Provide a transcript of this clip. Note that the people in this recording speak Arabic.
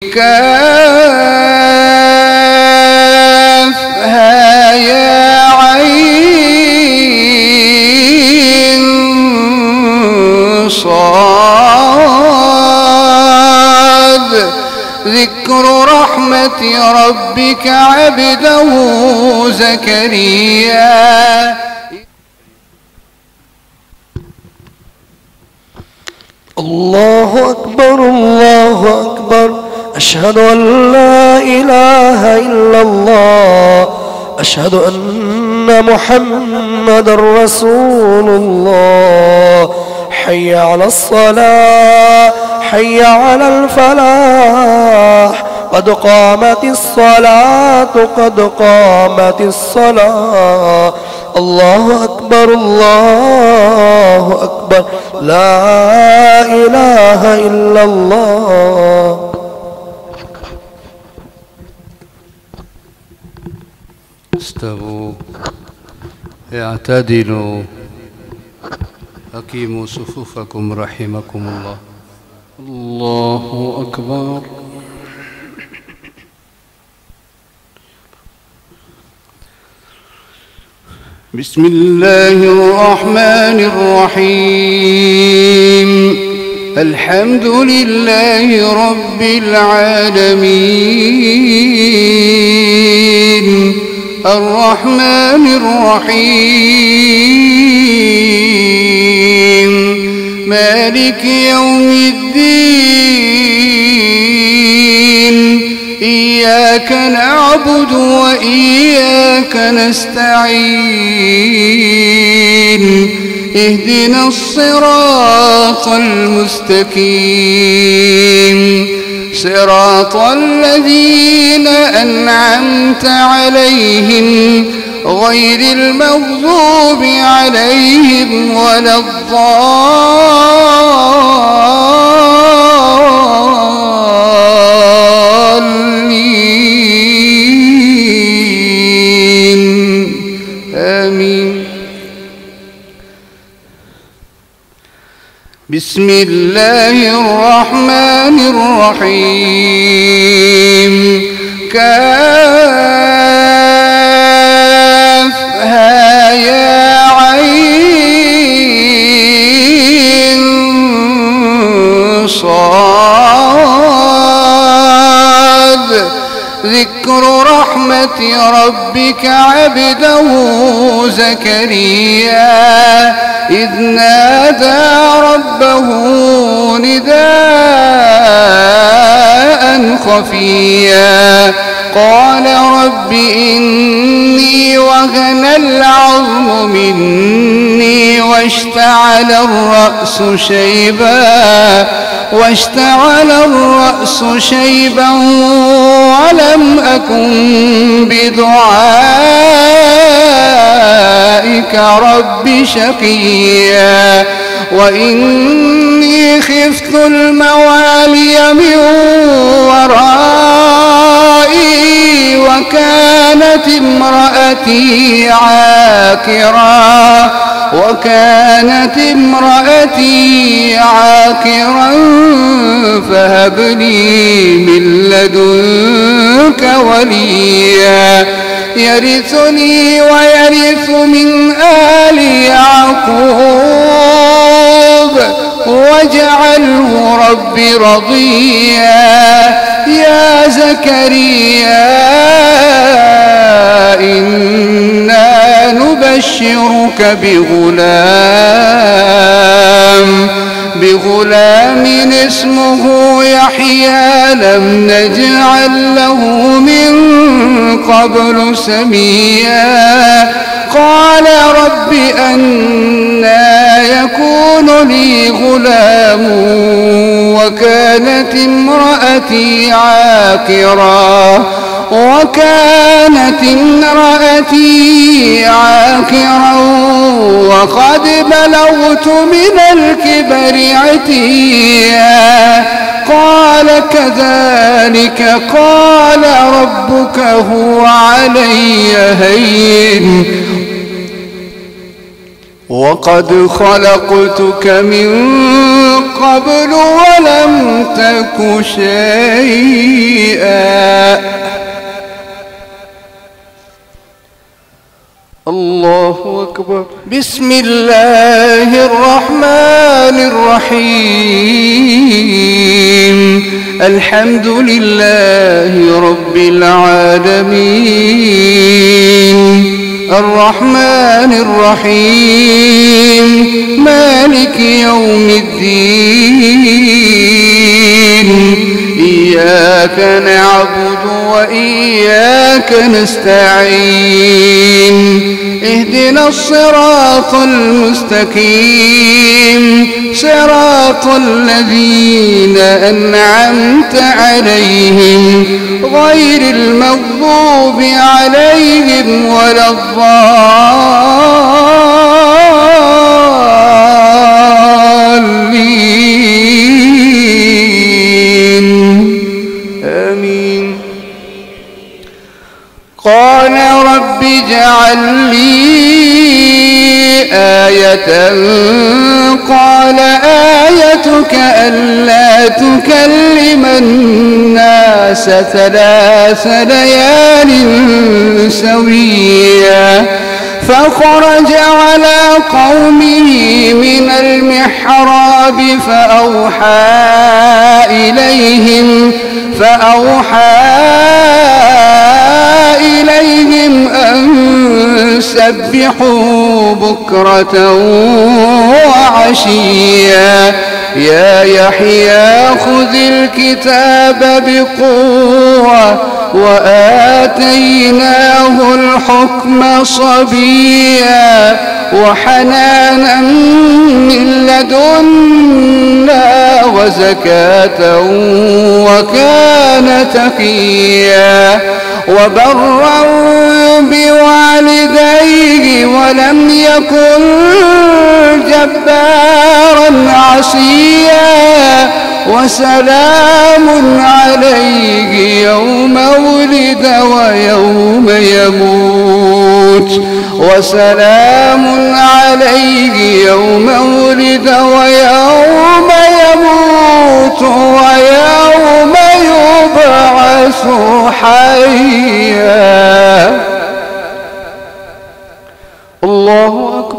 كافها يا عين صاد ذكر رحمة ربك عبده زكريا. الله أكبر الله أكبر، أشهد أن لا إله إلا الله، أشهد أن محمد رسول الله. حي على الصلاة حي على الفلاح، قد قامت الصلاة قد قامت الصلاة. الله أكبر الله أكبر، لا إله إلا الله. استووا اعتدلوا أقيموا صفوفكم رحمكم الله. الله أكبر. بسم الله الرحمن الرحيم. الحمد لله رب العالمين الرحمن الرحيم مالك يوم الدين. إياك نعبد وإياك نستعين. اهدنا الصراط المستقيم صراط الذين أنعمت عليهم غير المغضوب عليهم ولا الضالين. آمين. بسم الله الرحمن الرحيم. كافها يا عين صاد ذكر رحمة ربك عبده زكريا إذ نادى ربه نداء خفيا قال رب إني وهن العظم مني واشتعل الرأس شيبا ولم أكن بدعائك رب شقيا وإني خفت الموالي من ورائي وكانت امرأتي عاقرا فهب لي من لدنك وليا يرثني ويرث من آل يعقوب واجعله رب رضيا. يا زكريا إنا نبشرك بغلام اسمه يحيى لم نجعل له من قبل سميا. قال رب أنى يكون لي غلام وكانت امرأتي عاقرا وقد بلغت من الكبر عتيا. قال كذلك قال ربك هو علي هين وقد خلقتك من قبل ولم تك شيئا. الله أكبر. بسم الله الرحمن الرحيم. الحمد لله رب العالمين الرحمن الرحيم مالك يوم الدين. إياك نعبد وإياك نستعين. اهدنا الصراط المستقيم صراط الذين أنعمت عليهم غير المغضوب عليهم ولا الضالين. آمين. قال رب اجعل لي آية. قال آيتك ألا تكلم الناس 3 ليال سويا. فخرج على قومه من المحراب فأوحى إليهم أن سبحوا بكرة وعشيا. يا يحيى خذ الكتاب بقوة وآتيناه الحكم صبيا وحنانا من لدنا وزكاة وكان تقيا وبرا بوالديه ولم يكن جبارا عصيا. وسلام عليه يوم ولد ويوم يموت. وسلام عليه يوم ولد ويوم يموت ويوم يبعث حيا. الله أكبر.